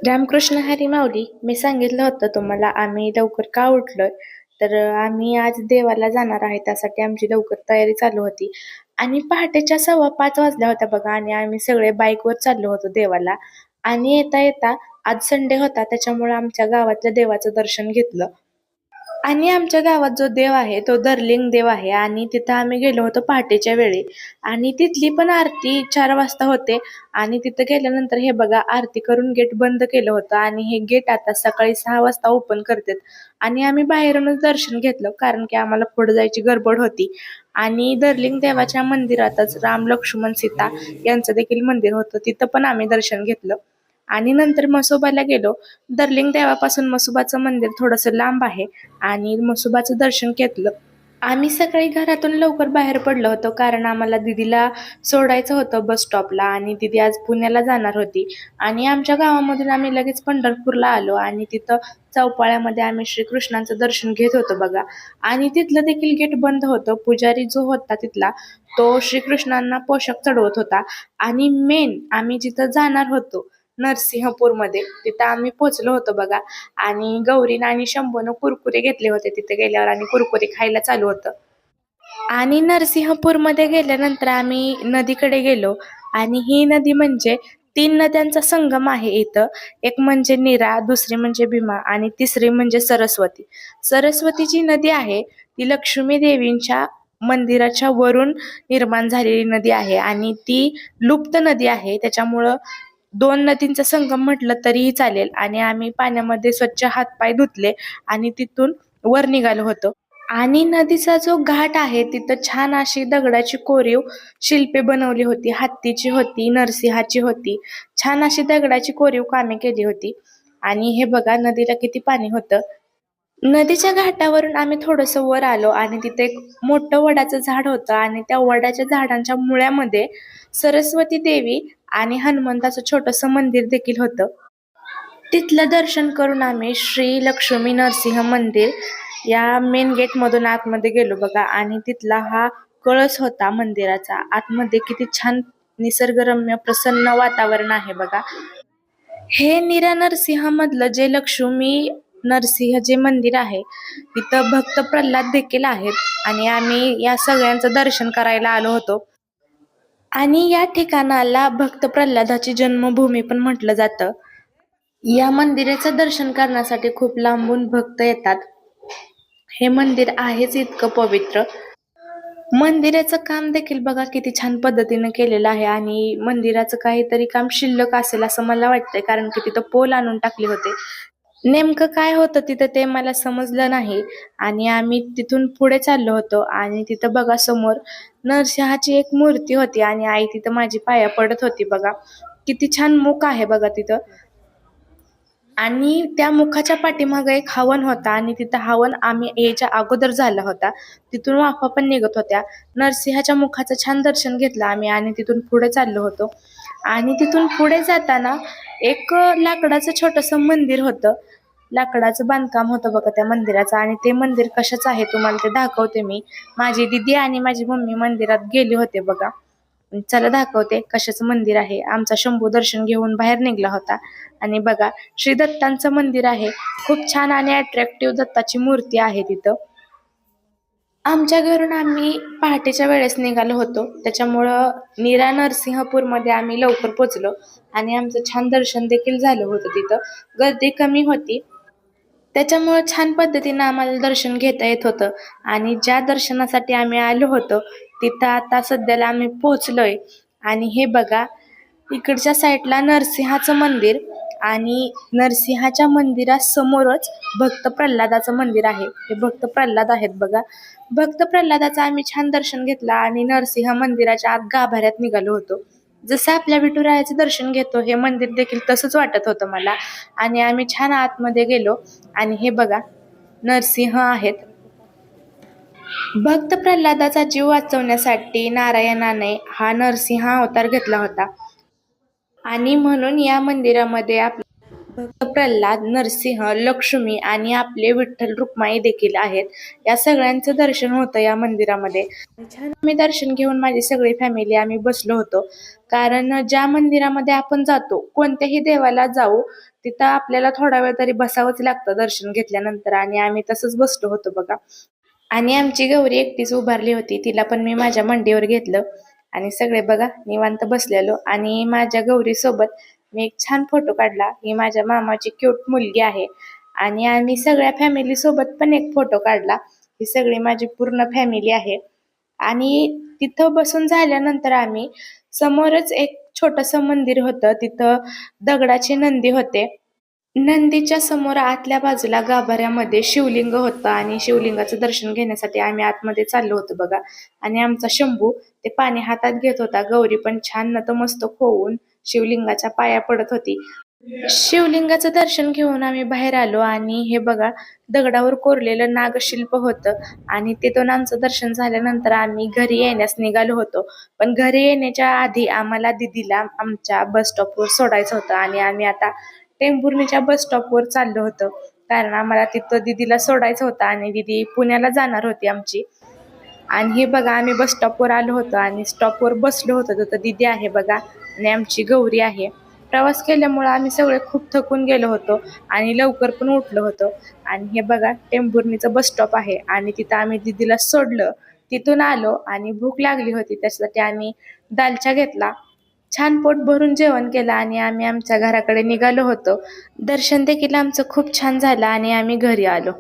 रामकृष्ण हरी माऊली. मी सांगितलं होतं तुम्हाला आम्ही लवकर का उठलोय. तर आम्ही आज देवाला जाणार आहे, त्यासाठी आमची लवकर तयारी चालू होती. आणि पहाटेच्या 5:15 वाजल्या होत्या बघा, आणि आम्ही सगळे बाईकवर चाललो होतो देवाला. आणि येता येता आज संडे होता, त्याच्यामुळे आमच्या गावातल्या देवाचं दर्शन घेतलं. आणि आमच्या गावात जो देव आहे तो दर्लिंग देव आहे, आणि तिथं आम्ही गेलो होतो पहाटेच्या वेळी. आणि तिथली पण आरती 4 वाजता होते. आणि तिथं गेल्यानंतर हे बघा, आरती करून गेट बंद केलं होतं, आणि हे गेट आता सकाळी 6 वाजता ओपन करतात. आणि आम्ही बाहेरूनच दर्शन घेतलं, कारण की आम्हाला पुढे जायची गडबड होती. आणि दर्लिंग देवाच्या मंदिरातच राम लक्ष्मण सीता यांचं देखील मंदिर होतं, तिथं पण आम्ही दर्शन घेतलं. आणि नंतर म्हसोबाला गेलो. दर्लिंग देवापासून म्हसोबाचं मंदिर थोडंसं लांब आहे, आणि म्हसोबाचं दर्शन घेतलं. आम्ही सकाळी घरातून लवकर बाहेर पडलो होतो, कारण आम्हाला दीदीला सोडायचं होतं बस स्टॉपला, आणि दीदी आज पुण्याला जाणार होती. आणि आमच्या गावामधून आम्ही लगेच पंढरपूरला आलो, आणि तिथं चौपाळ्यामध्ये आम्ही श्रीकृष्णांचं दर्शन घेत होतो बघा. आणि तिथलं देखील गेट बंद होतं. पुजारी जो होता तिथला, तो श्रीकृष्णांना पोशाख चढवत होता. आणि मेन आम्ही जिथं जाणार होतो नरसिंहपूरमध्ये, तिथं आम्ही पोचलो होतो बघा. आणि गौरीनं आणि शंभूनं कुरकुरे घेतले होते तिथे गेल्यावर, आणि कुरकुरे खायला चालू होतं. आणि नरसिंहपूरमध्ये गेल्यानंतर आम्ही नदीकडे गेलो. आणि ही नदी म्हणजे 3 नद्यांचा संगम आहे इथं. एक म्हणजे नीरा, दुसरी म्हणजे भीमा, आणि तिसरी म्हणजे सरस्वती. सरस्वती जी नदी आहे ती लक्ष्मी देवींच्या मंदिराच्या वरून निर्माण झालेली नदी आहे, आणि ती लुप्त नदी आहे. त्याच्यामुळं 2 नदींचा संगम म्हटलं तरीही चालेल. आणि आम्ही पाण्यामध्ये स्वच्छ हातपाय धुतले, आणि तिथून वर निघालो होतो. आणि नदीचा जो घाट आहे तिथं छान अशी दगडाची कोरीव शिल्पे बनवली होती. हत्तीची होती, नरसिंहाची होती. छान अशी दगडाची कोरीव कामे केली होती. आणि हे बघा, नदीला किती पाणी होतं. नदीच्या घाटावरून आम्ही थोडस वर आलो, आणि तिथे एक मोठं वडाचं झाड होतं, आणि त्या वडाच्या झाडांच्या मुळ्यामध्ये सरस्वती देवी आणि हनुमंताचं छोटस मंदिर देखील होतं. तिथलं दर्शन करून आम्ही श्री लक्ष्मी नरसिंह मंदिर या मेन गेट मधून आतमध्ये गेलो बघा. आणि तिथला हा कळस होता मंदिराचा. आतमध्ये किती छान निसर्गरम्य प्रसन्न वातावरण आहे बघा. हे नीरा नरसिंह मधलं जे लक्ष्मी नरसिंह जे मंदिर आहे, तिथं भक्त प्रल्हाद देखील आहेत. आणि आम्ही या सगळ्यांचं दर्शन करायला आलो होतो. आणि या ठिकाणाला भक्त प्रल्हादाची जन्मभूमी पण म्हटलं जातं. या मंदिराचं दर्शन करण्यासाठी खूप लांबून भक्त येतात. हे मंदिर आहेच इतकं पवित्र. मंदिराचं काम देखील बघा किती छान पद्धतीने केलेलं आहे. आणि मंदिराचं काहीतरी काम शिल्लक असेल असं मला वाटतंय, कारण की तिथं पोल आणून टाकले होते. नेमकं काय होतं तिथं ते मला समजलं नाही. आणि आम्ही तिथून पुढे चाललो होतो, आणि तिथं बघा समोर नरसिंहाची एक मूर्ती होती, आणि आई तिथं माझी पाया पडत होती बघा. किती छान मुख आहे बघा तिथं. आणि त्या मुखाच्या पाठीमागे एक हवन होता, आणि तिथं हवन आम्ही यायच्या अगोदर झाला होता. तिथून वाफा पण निघत होत्या. नरसिंहाच्या मुखाचं छान दर्शन घेतलं आम्ही, आणि तिथून पुढे चाललो होतो. आणि तिथून पुढे जाताना एक लाकडाचं छोटस मंदिर होतं. लाकडाचं बांधकाम होतं बघा त्या मंदिराचं. आणि ते मंदिर कशाचं आहे तुम्हाला ते दाखवते मी. माझी दिदी आणि माझी मम्मी मंदिरात गेले होते बघा. चला दाखवते कशाचं मंदिर आहे. आमचा शंभू दर्शन घेऊन बाहेर निघला होता. आणि बघा, श्री दत्तांचं मंदिर आहे. खूप छान आणि अट्रॅक्टिव्ह दत्ताची मूर्ती आहे तिथं. आमच्या घरून आम्ही पहाटेच्या वेळेस निघालो होतो, त्याच्यामुळं नीरा नरसिंहपूरमध्ये आम्ही लवकर पोचलो. आणि आमचं छान दर्शन देखील झालं होतं. तिथं गर्दी कमी होती, त्याच्यामुळं छान पद्धतीनं आम्हाला दर्शन घेता येत होतं. आणि ज्या दर्शनासाठी आम्ही आलो होतो तिथं आता सध्याला आम्ही पोहोचलोय. आणि हे बघा, इकडच्या साईडला नरसिंहाचं मंदिर, आणि नरसिंहाच्या मंदिरासमोरच भक्त प्रल्हादाचं मंदिर आहे. हे भक्त प्रल्हाद आहेत बघा. भक्त प्रल्हादाचं आम्ही छान दर्शन घेतलं, आणि नरसिंह मंदिराच्या आत गाभाऱ्यात निघालो होतो. जसं आपल्या विठुरायाचं दर्शन घेतो हे मंदिर देखील तसंच वाटत होतं मला. आणि आम्ही छान आतमध्ये गेलो, आणि हे बघा नरसिंह आहेत. भक्त प्रल्हादाचा जीव वाचवण्यासाठी नारायणाने हा नरसिंह अवतार घेतला होता. आणि म्हणून या मंदिरामध्ये प्रल्हाद, नरसिंह, लक्ष्मी आणि आपले विठ्ठल रुक्माई देखील आहेत. या सगळ्यांचं दर्शन होतं या मंदिरामध्ये. छान आम्ही दर्शन घेऊन माझी सगळी फॅमिली आम्ही बसलो होतो. कारण ज्या मंदिरामध्ये आपण जातो, कोणत्याही देवाला जाऊ, तिथं आपल्याला थोडा वेळ तरी बसावंच लागतं दर्शन घेतल्यानंतर आणि आम्ही तसंच बसलो होतो बघा. आणि आमची गौरी एकटीच उभारली होती. तिला पण मी माझ्या मांडीवर घेतलं आणि सगळे बघा निवांत बसलेलो आणि माझ्या गौरी सोबत मी एक छान फोटो काढला. ही माझ्या मामाची क्यूट मुलगी आहे आणि आम्ही सगळ्या फॅमिली सोबत पण एक फोटो काढला. ही सगळी माझी पूर्ण फॅमिली आहे आणि तिथं बसून झाल्यानंतर आम्ही समोरच एक छोटंसं मंदिर होतं. तिथं दगडाचे नंदी होते. नंदीच्या समोर आतल्या बाजूला गाभाऱ्यामध्ये शिवलिंग होतं आणि शिवलिंगाचं दर्शन घेण्यासाठी आम्ही आतमध्ये चाललो होतो बघा. आणि आमचा शंभू ते पाणी हातात घेत होता. गौरी पण छान नतमस्तक होऊन शिवलिंगाच्या पाया पडत होती. शिवलिंगाचं दर्शन घेऊन आम्ही बाहेर आलो आणि हे बघा दगडावर कोरलेलं नागशिल्प होतं आणि तिथून आमचं दर्शन झाल्यानंतर आम्ही घरी येण्यास निघालो होतो. पण घरी येण्याच्या आधी आम्हाला दिदीला आमच्या बस स्टॉपवर सोडायचं होतं आणि आम्ही आता टेंभुर्णीच्या बस स्टॉपवर चाललो होतो. कारण आम्हाला तिथं दिदीला सोडायचं होतं आणि दिदी पुण्याला जाणार होती आमची. आणि हे बघा आम्ही बस स्टॉपवर आलो होतो आणि स्टॉपवर बसलो होतो. तिथं दिदी आहे बघा आणि आमची गौरी आहे. प्रवास केल्यामुळं आम्ही सगळे खूप थकून गेलो होतो आणि लवकर पण उठलो होतो. आणि हे बघा टेंभुर्णीचं बस स्टॉप आहे आणि तिथं आम्ही दिदीला सोडलं. तिथून आलो आणि भूक लागली होती त्याच्यासाठी आम्ही दालचा घेतला. छान पोट भरून जेवण केलं आणि आम्ही आमच्या घराकडे निघालो होतो. दर्शन देखील आमचं खूप छान झालं आणि आम्ही घरी आलो.